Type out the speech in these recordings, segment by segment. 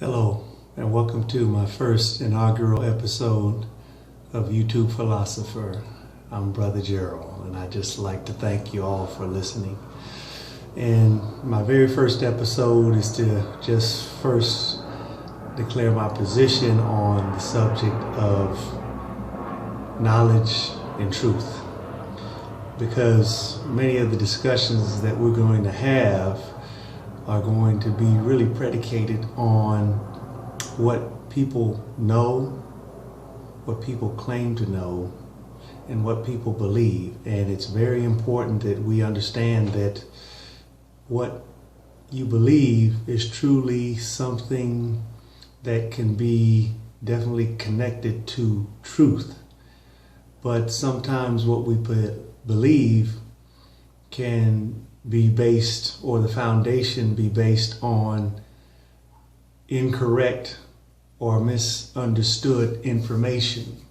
Hello, and welcome to my first inaugural episode of YouTube Philosopher. I'm Brother Gerald, and I'd just like to thank you all for listening. And my very first episode is to just first declare my position on the subject of knowledge and truth. Because many of the discussions that we're going to have are going to be really predicated on what people know, what people claim to know, and what people believe. And it's very important that we understand that what you believe is truly something that can be definitely connected to truth. But sometimes what we believe can be based, or the foundation be based on incorrect or misunderstood information.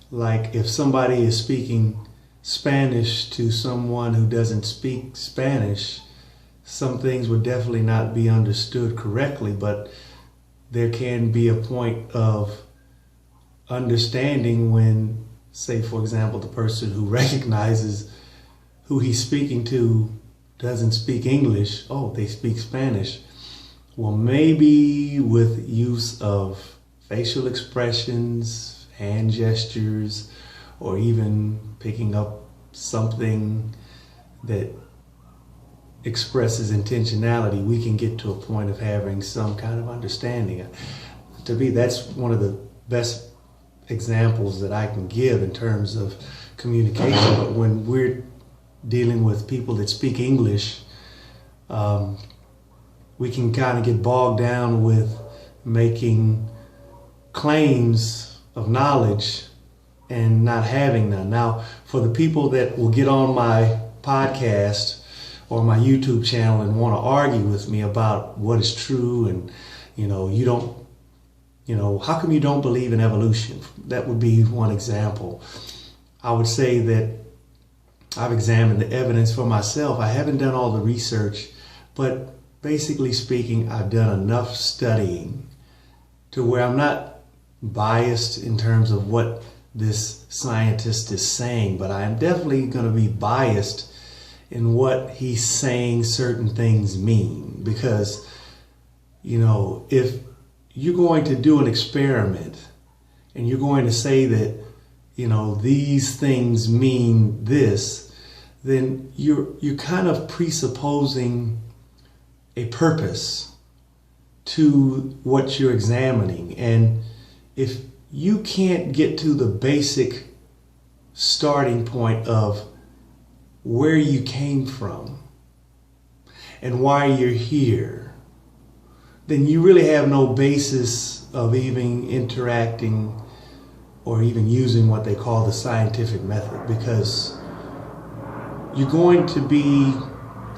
Like if somebody is speaking Spanish to someone who doesn't speak Spanish, some things would definitely not be understood correctly, but there can be a point of understanding when, say for example, the person who recognizes who he's speaking to doesn't speak English, oh, they speak Spanish. Well, maybe with use of facial expressions, hand gestures, or even picking up something that expresses intentionality, we can get to a point of having some kind of understanding. To me, that's one of the best examples that I can give in terms of communication. But when we're dealing with people that speak English, we can kind of get bogged down with making claims of knowledge and not having none. Now, for the people that will get on my podcast or my YouTube channel and want to argue with me about what is true, and how come you don't believe in evolution? That would be one example. I would say that I've examined the evidence for myself. I haven't done all the research, but basically speaking, I've done enough studying to where I'm not biased in terms of what this scientist is saying, but I'm definitely going to be biased in what he's saying certain things mean. Because, if you're going to do an experiment and you're going to say that, these things mean this, then you're kind of presupposing a purpose to what you're examining. And if you can't get to the basic starting point of where you came from and why you're here, then you really have no basis of even interacting or even using what they call the scientific method, because you're going to be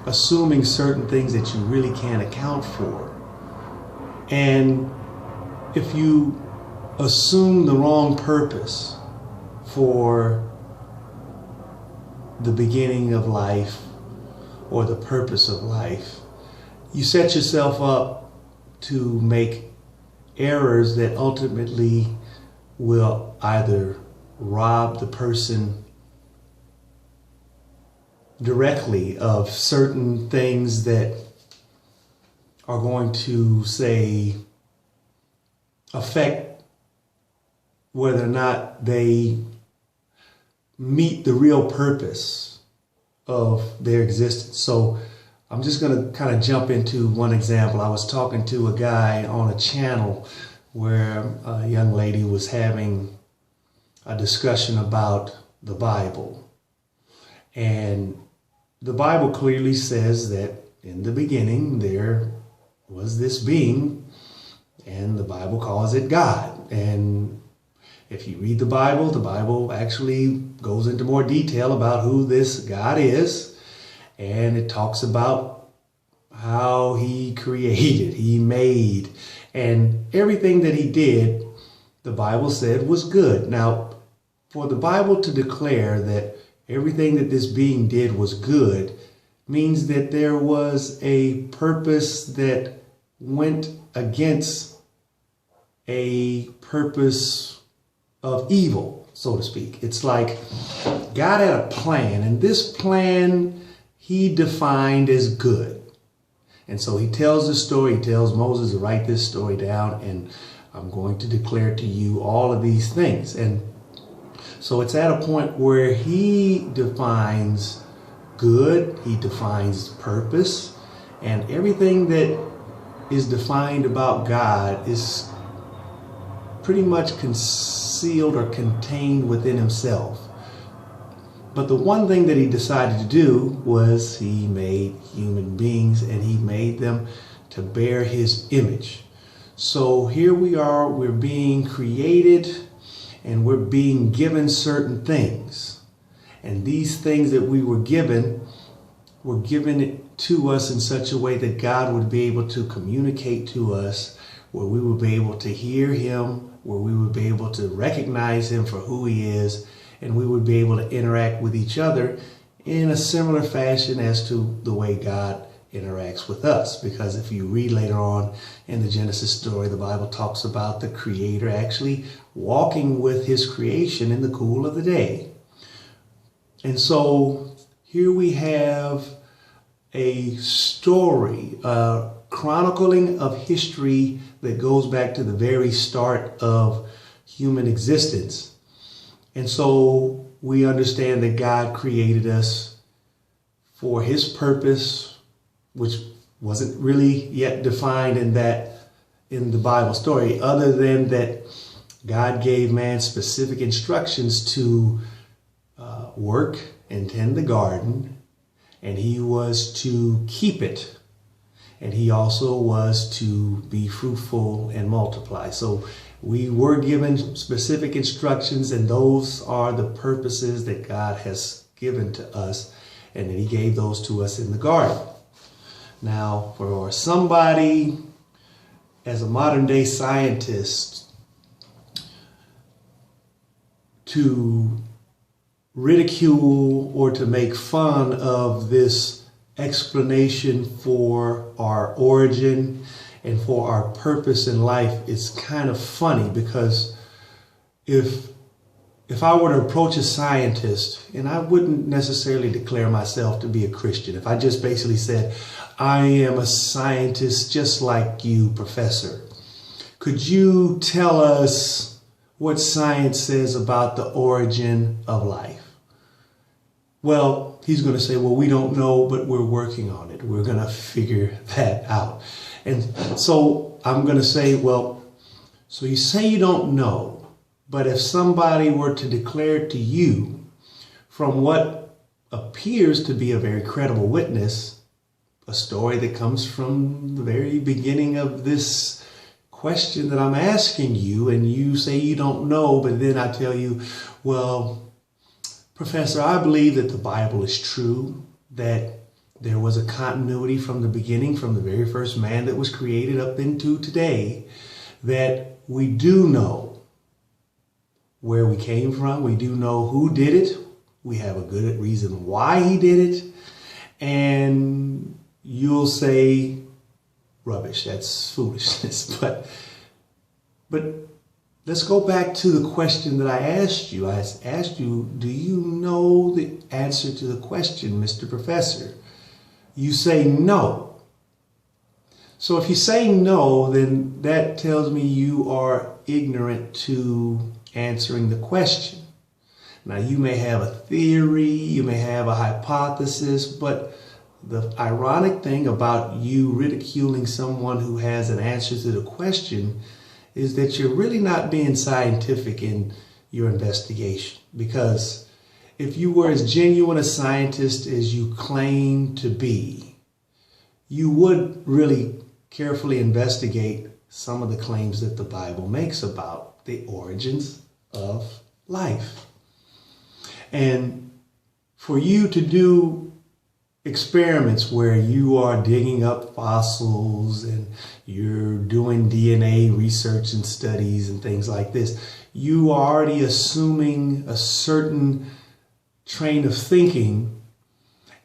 assuming certain things that you really can't account for. And if you assume the wrong purpose for the beginning of life or the purpose of life, you set yourself up to make errors that ultimately will either rob the person directly of certain things that are going to, say, affect whether or not they meet the real purpose of their existence. So I'm just going to kind of jump into one example. I was talking to a guy on a channel where a young lady was having a discussion about the Bible. And the Bible clearly says that in the beginning there was this being, and the Bible calls it God. And if you read the Bible actually goes into more detail about who this God is, and it talks about how he created, he made, and everything that he did, the Bible said was good. Now, for the Bible to declare that everything that this being did was good means that there was a purpose that went against a purpose of evil, so to speak. It's like God had a plan, and this plan he defined as good. And so he tells the story, he tells Moses to write this story down, and I'm going to declare to you all of these things. And so it's at a point where he defines good, he defines purpose, and everything that is defined about God is pretty much concealed or contained within himself. But the one thing that he decided to do was he made human beings, and he made them to bear his image. So here we are, we're being created and we're being given certain things. And these things that we were given to us in such a way that God would be able to communicate to us, where we would be able to hear him, where we would be able to recognize him for who he is, and we would be able to interact with each other in a similar fashion as to the way God interacts with us. Because if you read later on in the Genesis story, the Bible talks about the Creator actually walking with his creation in the cool of the day. And so here we have a story, a chronicling of history that goes back to the very start of human existence. And so we understand that God created us for his purpose, which wasn't really yet defined in the Bible story, other than that God gave man specific instructions to work and tend the garden, and he was to keep it, and he also was to be fruitful and multiply. So we were given specific instructions, and those are the purposes that God has given to us, and that he gave those to us in the garden. Now, for somebody as a modern day scientist to ridicule or to make fun of this explanation for our origin and for our purpose in life, is kind of funny, because if I were to approach a scientist, and I wouldn't necessarily declare myself to be a Christian, if I just basically said, I am a scientist just like you, professor, could you tell us what science says about the origin of life? Well, he's going to say, well, we don't know, but we're working on it. We're going to figure that out. And so I'm going to say, well, so you say you don't know, but if somebody were to declare to you from what appears to be a very credible witness, a story that comes from the very beginning of this question that I'm asking you, and you say you don't know, but then I tell you, well, Professor, I believe that the Bible is true, that there was a continuity from the beginning, from the very first man that was created up into today, that we do know where we came from. We do know who did it. We have a good reason why he did it. And you'll say, rubbish, that's foolishness. But let's go back to the question that I asked you. I asked you, do you know the answer to the question, Mr. Professor? You say no. So if you say no, then that tells me you are ignorant to answering the question. Now, you may have a theory, you may have a hypothesis, but the ironic thing about you ridiculing someone who has an answer to the question is that you're really not being scientific in your investigation. Because if you were as genuine a scientist as you claim to be, you would really carefully investigate some of the claims that the Bible makes about the origins of life. And for you to do experiments where you are digging up fossils and you're doing DNA research and studies and things like this, you are already assuming a certain train of thinking,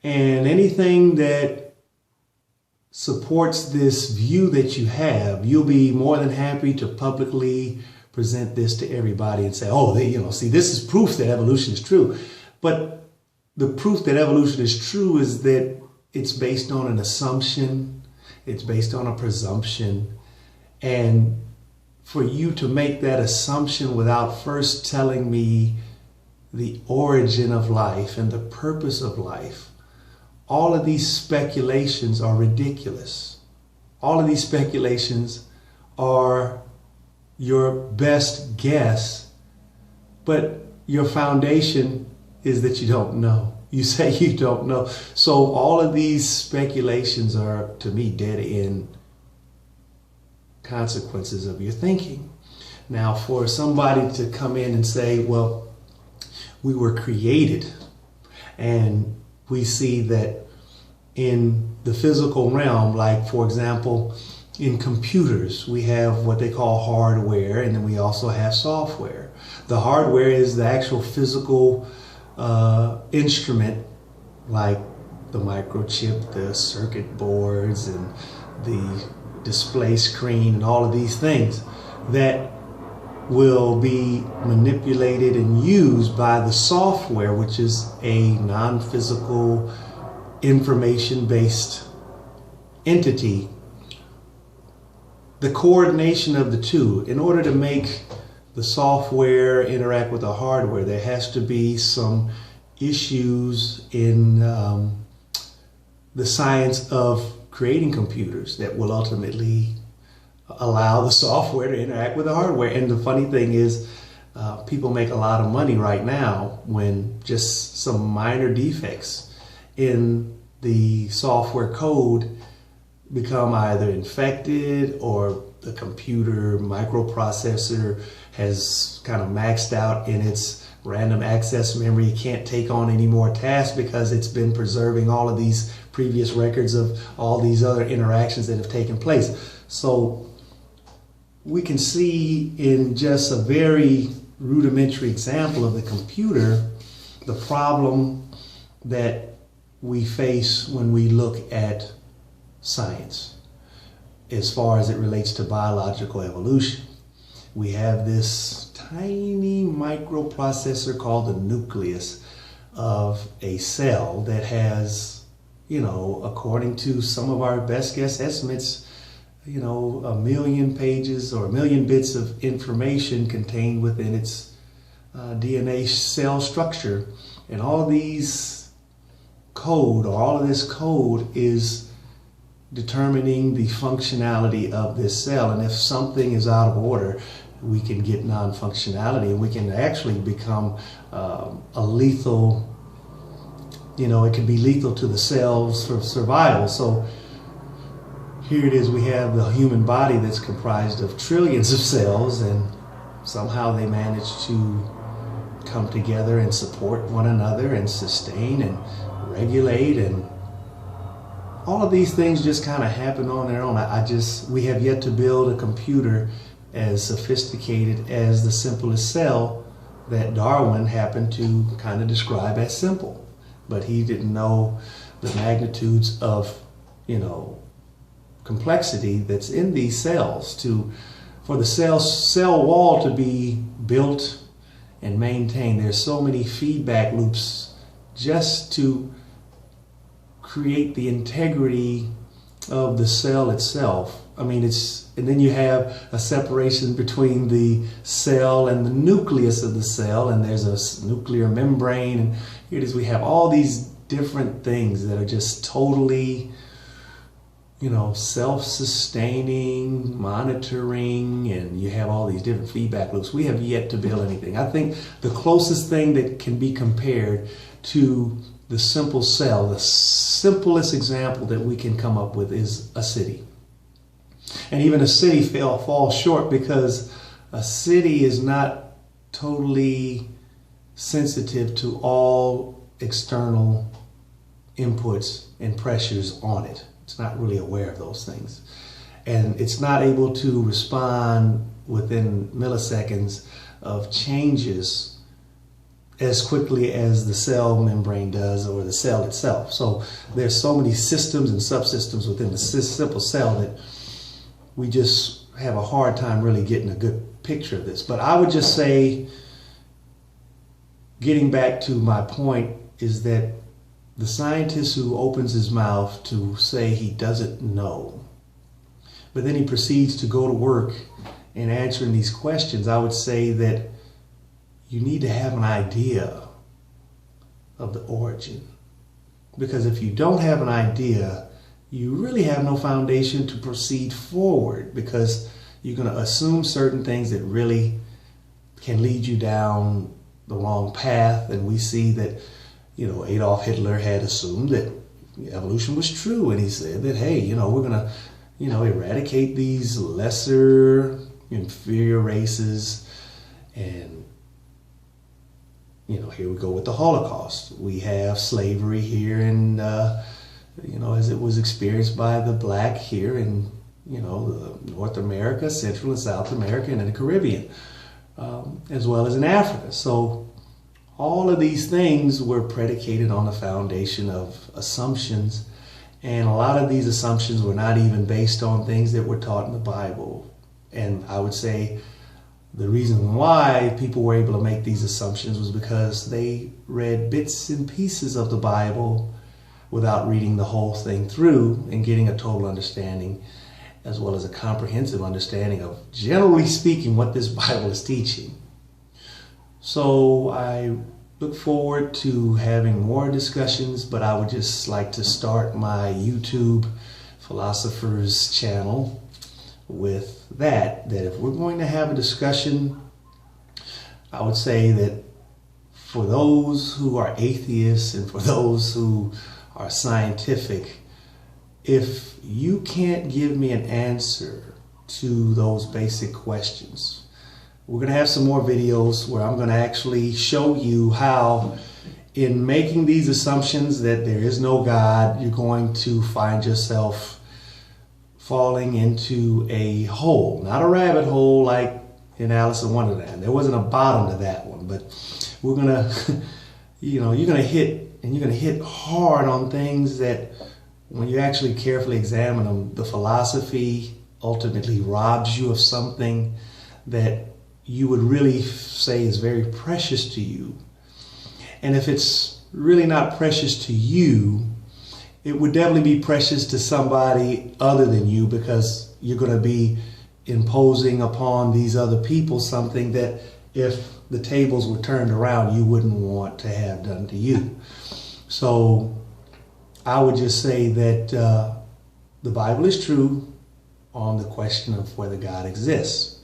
and anything that supports this view that you have, you'll be more than happy to publicly present this to everybody and say, oh, see, this is proof that evolution is true. But the proof that evolution is true is that it's based on an assumption, it's based on a presumption. And for you to make that assumption without first telling me the origin of life and the purpose of life, all of these speculations are ridiculous. All of these speculations are your best guess, but your foundation is that you don't know. You say you don't know. So all of these speculations are, to me, dead end consequences of your thinking. Now, for somebody to come in and say, well, we were created, and we see that in the physical realm, like, for example, in computers, we have what they call hardware, and then we also have software. The hardware is the actual physical instrument, like the microchip, the circuit boards, and the display screen, and all of these things that will be manipulated and used by the software, which is a non-physical, information-based entity. The coordination of the two, in order to make the software interact with the hardware, there has to be some issues in the science of creating computers that will ultimately allow the software to interact with the hardware. And the funny thing is, people make a lot of money right now when just some minor defects in the software code become either infected, or the computer microprocessor has kind of maxed out in its random access memory. It can't take on any more tasks because it's been preserving all of these previous records of all these other interactions that have taken place. So we can see in just a very rudimentary example of the computer, the problem that we face when we look at science as far as it relates to biological evolution. We have this tiny microprocessor called the nucleus of a cell that has, according to some of our best guess estimates, 1 million pages or 1 million bits of information contained within its DNA cell structure. And all these code, or all of this code, is determining the functionality of this cell. And if something is out of order, we can get non-functionality, and we can actually become a lethal, it can be lethal to the cells for survival. So here it is, we have the human body that's comprised of trillions of cells, and somehow they manage to come together and support one another and sustain and regulate, and all of these things just kind of happen on their own. We have yet to build a computer as sophisticated as the simplest cell that Darwin happened to kind of describe as simple. But he didn't know the magnitudes of, complexity that's in these cells. For the cell wall to be built and maintained, there's so many feedback loops just to create the integrity of the cell itself. And then you have a separation between the cell and the nucleus of the cell, and there's a nuclear membrane, and here it is, we have all these different things that are just totally, self-sustaining, monitoring, and you have all these different feedback loops. We have yet to build anything. I think the closest thing that can be compared to the simple cell, the simplest example that we can come up with, is a city. And even a city falls short, because a city is not totally sensitive to all external inputs and pressures on it. It's not really aware of those things. And it's not able to respond within milliseconds of changes as quickly as the cell membrane does, or the cell itself. So there's so many systems and subsystems within the simple cell that we just have a hard time really getting a good picture of this. But I would just say, getting back to my point, is that the scientist who opens his mouth to say he doesn't know, but then he proceeds to go to work in answering these questions, I would say that you need to have an idea of the origin. Because if you don't have an idea, you really have no foundation to proceed forward, because you're going to assume certain things that really can lead you down the wrong path. And we see that, Adolf Hitler had assumed that evolution was true, and he said that, hey, we're going to, eradicate these lesser, inferior races. And here we go with the Holocaust. We have slavery here, and as it was experienced by the black here in North America, Central and South America, and in the Caribbean, as well as in Africa. So all of these things were predicated on the foundation of assumptions, and a lot of these assumptions were not even based on things that were taught in the Bible. And I would say the reason why people were able to make these assumptions was because they read bits and pieces of the Bible without reading the whole thing through and getting a total understanding, as well as a comprehensive understanding of, generally speaking, what this Bible is teaching. So I look forward to having more discussions, but I would just like to start my YouTube Philosophers channel with that if we're going to have a discussion, I would say that for those who are atheists and for those who are scientific, if you can't give me an answer to those basic questions, we're going to have some more videos where I'm going to actually show you how, in making these assumptions that there is no God, you're going to find yourself falling into a hole. Not a rabbit hole like in Alice in Wonderland. There wasn't a bottom to that one, but we're going to, you're going to hit hard on things that, when you actually carefully examine them, the philosophy ultimately robs you of something that you would really say is very precious to you. And if it's really not precious to you, it would definitely be precious to somebody other than you, because you're going to be imposing upon these other people something that, if the tables were turned around, you wouldn't want to have done to you. So I would just say that the Bible is true on the question of whether God exists.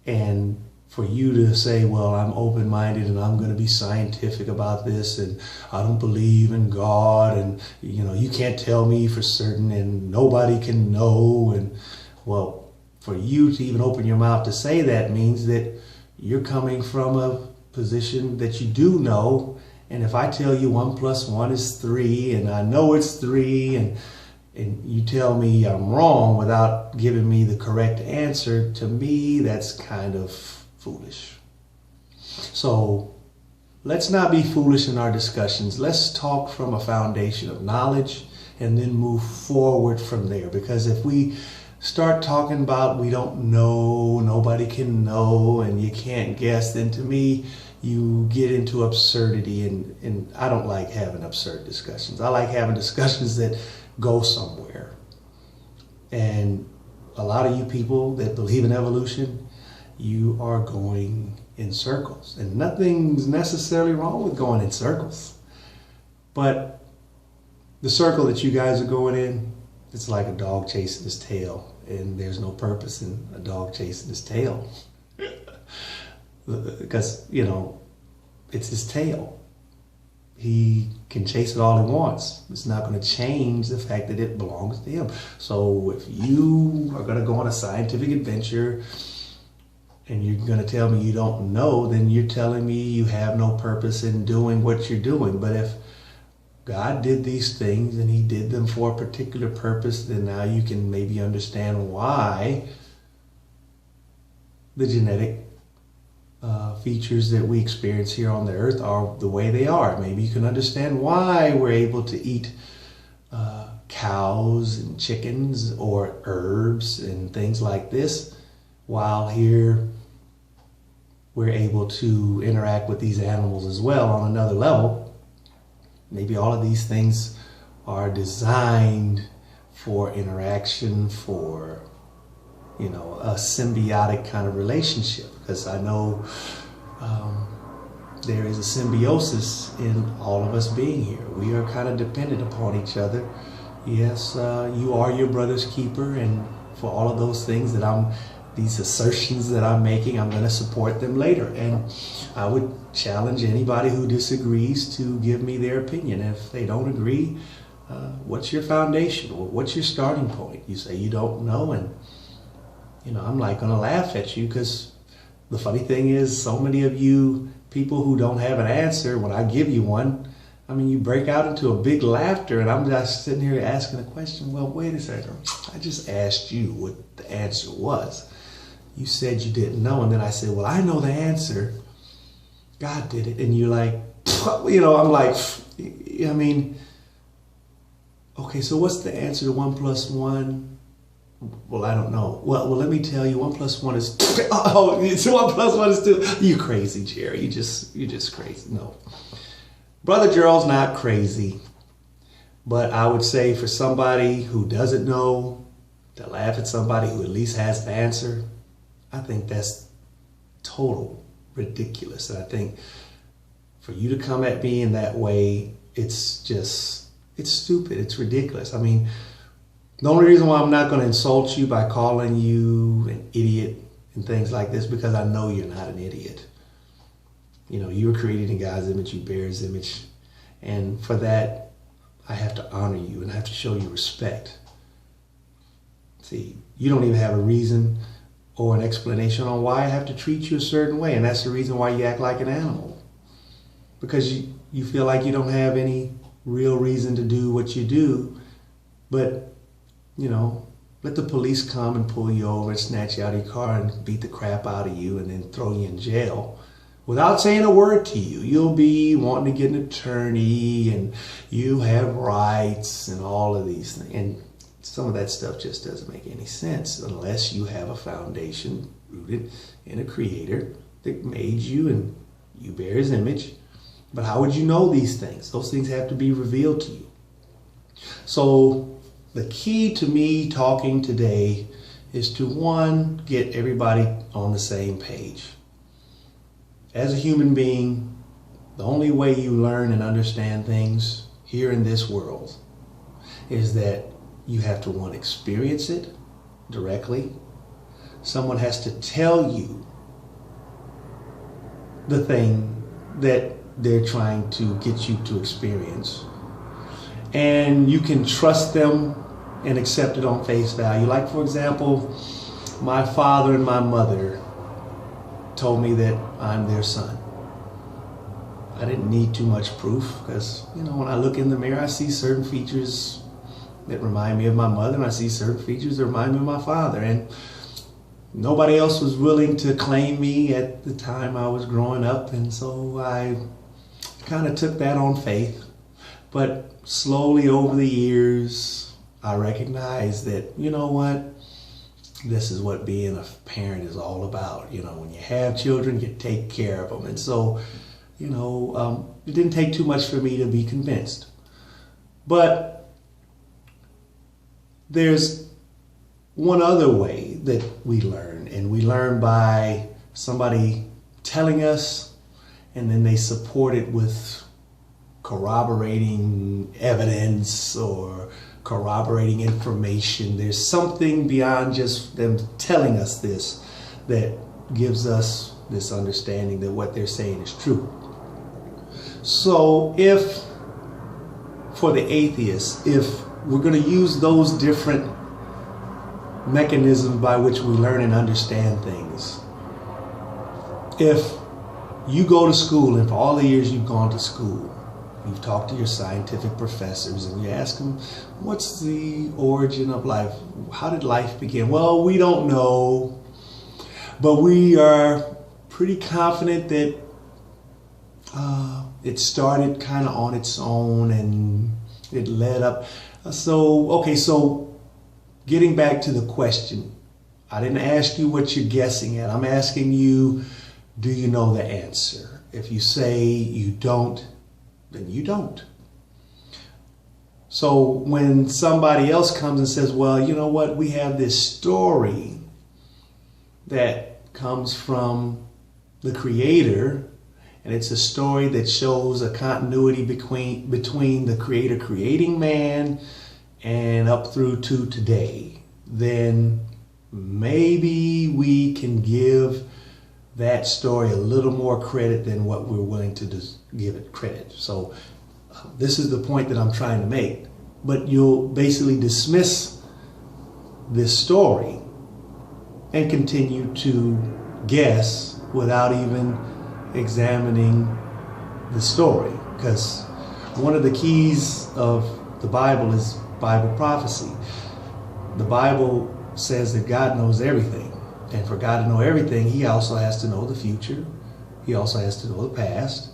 And for you to say, well, I'm open-minded and I'm going to be scientific about this, and I don't believe in God, and you can't tell me for certain, and nobody can know, and well, for you to even open your mouth to say that means that you're coming from a position that you do know. And if I tell you 1 + 1 is 3, and I know it's 3, and you tell me I'm wrong without giving me the correct answer, to me, that's kind of foolish. So let's not be foolish in our discussions. Let's talk from a foundation of knowledge and then move forward from there. Because if we start talking about we don't know, nobody can know, and you can't guess, then to me, you get into absurdity, and I don't like having absurd discussions. I like having discussions that go somewhere. And a lot of you people that believe in evolution, you are going in circles. And nothing's necessarily wrong with going in circles. But the circle that you guys are going in, it's like a dog chasing his tail. And there's no purpose in a dog chasing his tail. Because, it's his tail. He can chase it all he wants. It's not going to change the fact that it belongs to him. So if you are going to go on a scientific adventure and you're going to tell me you don't know, then you're telling me you have no purpose in doing what you're doing. But if God did these things and he did them for a particular purpose, then now you can maybe understand why the genetic features that we experience here on the earth are the way they are. Maybe you can understand why we're able to eat cows and chickens or herbs and things like this, while here we're able to interact with these animals as well on another level. Maybe all of these things are designed for interaction, for, you know, a symbiotic kind of relationship, because I know there is a symbiosis in all of us being here. We are kind of dependent upon each other. Yes, you are your brother's keeper, and for all of those things that these assertions that I'm making, I'm going to support them later. And I would challenge anybody who disagrees to give me their opinion. If they don't agree, what's your foundation? Or what's your starting point? You say you don't know, and you know, I'm like going to laugh at you, because the funny thing is, so many of you people who don't have an answer, when I give you one, I mean, you break out into a big laughter, and I'm just sitting here asking a question. Well, wait a second. I just asked you what the answer was. You said you didn't know, and then I said, well, I know the answer. God did it. And you're like, you know, I'm like, I mean, okay, so what's the answer to 1 + 1? Well, I don't know. Well, let me tell you, 1 + 1 is 2. Oh, so 1 + 1 is 2. You crazy, Jerry. You just crazy. No. Brother Gerald's not crazy. But I would say for somebody who doesn't know, to laugh at somebody who at least has an answer, I think that's total ridiculous. And I think for you to come at me in that way, it's stupid. It's ridiculous. I mean, the only reason why I'm not going to insult you by calling you an idiot and things like this, because I know you're not an idiot. You know, you were created in God's image, you bear His image. And for that, I have to honor you and I have to show you respect. See, you don't even have a reason or an explanation on why I have to treat you a certain way. And that's the reason why you act like an animal. Because you feel like you don't have any real reason to do what you do. But, you know, let the police come and pull you over and snatch you out of your car and beat the crap out of you and then throw you in jail without saying a word to you. You'll be wanting to get an attorney and you have rights and all of these things. And some of that stuff just doesn't make any sense unless you have a foundation rooted in a creator that made you and you bear His image. But how would you know these things? Those things have to be revealed to you. So the key to me talking today is to, one, get everybody on the same page. As a human being, the only way you learn and understand things here in this world is that you have to, one, experience it directly. Someone has to tell you the thing that they're trying to get you to experience. And you can trust them and accept it on face value. Like, for example, my father and my mother told me that I'm their son. I didn't need too much proof because, you know, when I look in the mirror, I see certain features that remind me of my mother, and I see certain features that remind me of my father. And nobody else was willing to claim me at the time I was growing up, and so I kind of took that on faith. But slowly over the years, I recognized that, you know what, this is what being a parent is all about. You know, when you have children, you take care of them. And so, you know, it didn't take too much for me to be convinced. But there's one other way that we learn, and we learn by somebody telling us, and then they support it with corroborating evidence or corroborating information. There's something beyond just them telling us this that gives us this understanding that what they're saying is true. So if, for the atheist, if we're going to use those different mechanisms by which we learn and understand things, if you go to school, and for all the years you've gone to school, you've talked to your scientific professors and you ask them, what's the origin of life? How did life begin? Well, we don't know, but we are pretty confident that it started kind of on its own and it led up. So getting back to the question, I didn't ask you what you're guessing at. I'm asking you, do you know the answer? If you say you don't, then you don't. So when somebody else comes and says, well, you know what, we have this story that comes from the Creator, and it's a story that shows a continuity between the Creator creating man and up through to today, then maybe we can give that story a little more credit than what we're willing to give it credit. So this is the point that I'm trying to make. But you'll basically dismiss this story and continue to guess without even examining the story. Because one of the keys of the Bible is Bible prophecy. The Bible says that God knows everything. And for God to know everything, He also has to know the future. He also has to know the past.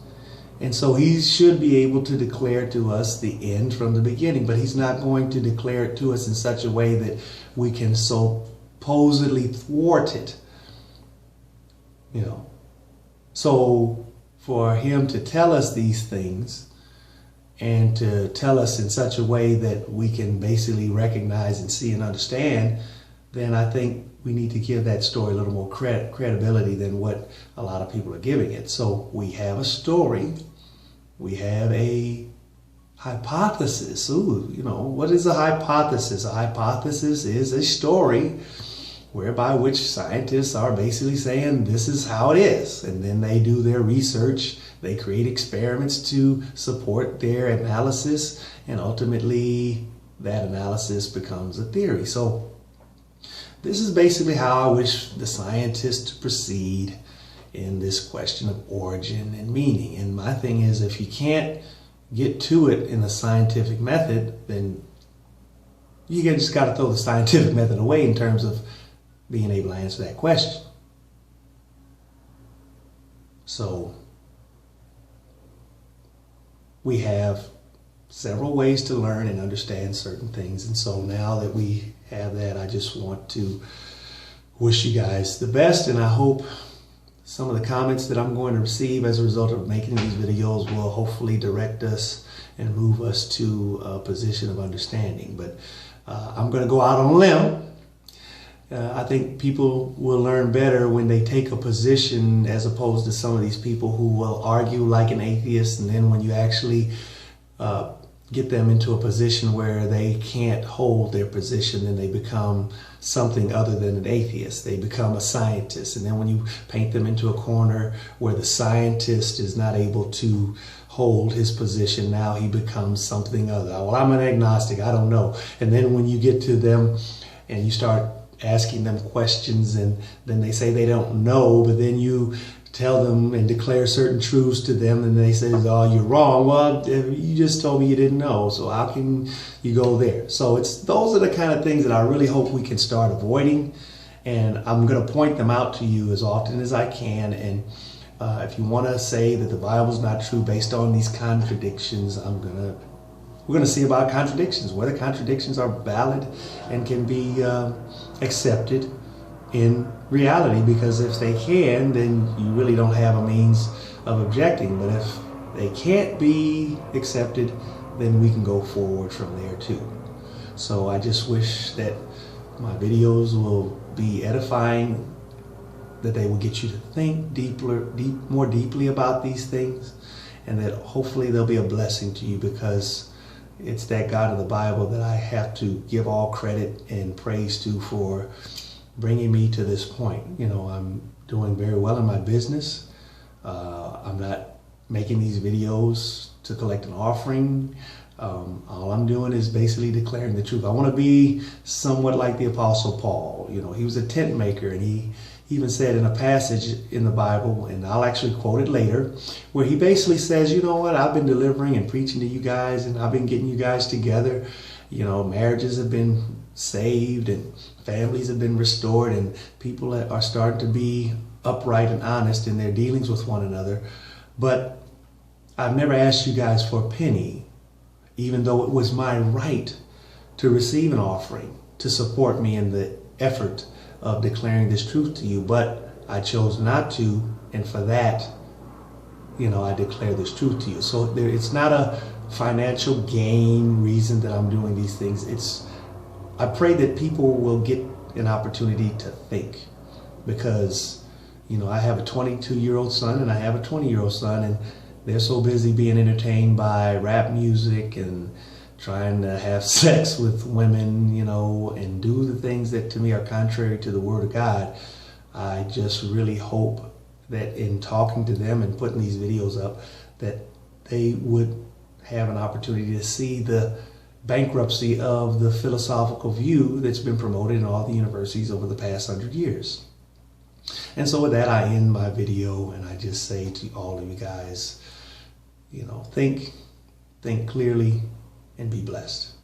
And so He should be able to declare to us the end from the beginning. But He's not going to declare it to us in such a way that we can supposedly thwart it. You know. So for Him to tell us these things and to tell us in such a way that we can basically recognize and see and understand, then I think we need to give that story a little more credibility than what a lot of people are giving it. So we have a story. We have a hypothesis. Ooh, you know, what is a hypothesis? A hypothesis is a story whereby which scientists are basically saying this is how it is. And then they do their research. They create experiments to support their analysis. And ultimately, that analysis becomes a theory. So this is basically how I wish the scientists to proceed in this question of origin and meaning. And my thing is, if you can't get to it in the scientific method, then you just got to throw the scientific method away in terms of being able to answer that question. So we have several ways to learn and understand certain things. And so now that we have that, I just want to wish you guys the best. And I hope some of the comments that I'm going to receive as a result of making these videos will hopefully direct us and move us to a position of understanding. But I'm going to go out on a limb. I think people will learn better when they take a position as opposed to some of these people who will argue like an atheist, and then when you actually get them into a position where they can't hold their position, then they become something other than an atheist. They become a scientist. And then when you paint them into a corner where the scientist is not able to hold his position, now he becomes something other. Well, I'm an agnostic, I don't know. And then when you get to them and you start asking them questions, and then they say they don't know, but then you tell them and declare certain truths to them, and they say, oh, you're wrong. Well, you just told me you didn't know, so how can you go there? So those are the kind of things that I really hope we can start avoiding, and I'm going to point them out to you as often as I can. And if you want to say that the Bible's not true based on these contradictions, we're going to see about contradictions, whether contradictions are valid and can be accepted in reality, because if they can, then you really don't have a means of objecting. But if they can't be accepted, then we can go forward from there too. So I just wish that my videos will be edifying, that they will get you to think more deeply about these things, and that hopefully they'll be a blessing to you, because it's that God of the Bible that I have to give all credit and praise to for bringing me to this point. You know, I'm doing very well in my business. I'm not making these videos to collect an offering. All I'm doing is basically declaring the truth. I want to be somewhat like the Apostle Paul. You know, he was a tent maker, and he even said in a passage in the Bible, and I'll actually quote it later, where he basically says, you know what, I've been delivering and preaching to you guys, and I've been getting you guys together. You know, marriages have been saved, and families have been restored, and people are starting to be upright and honest in their dealings with one another. But I've never asked you guys for a penny, even though it was my right to receive an offering to support me in the effort of declaring this truth to you. But I chose not to, and for that, I declare this truth to you. So it's not a financial gain reason that I'm doing these things. I pray that people will get an opportunity to think, because I have a 22-year-old son and I have a 20-year-old son, and they're so busy being entertained by rap music and trying to have sex with women, and do the things that to me are contrary to the Word of God. I just really hope that in talking to them and putting these videos up, that they would have an opportunity to see the bankruptcy of the philosophical view that's been promoted in all the universities over the past 100 years. And so with that, I end my video, and I just say to all of you guys, think clearly and be blessed.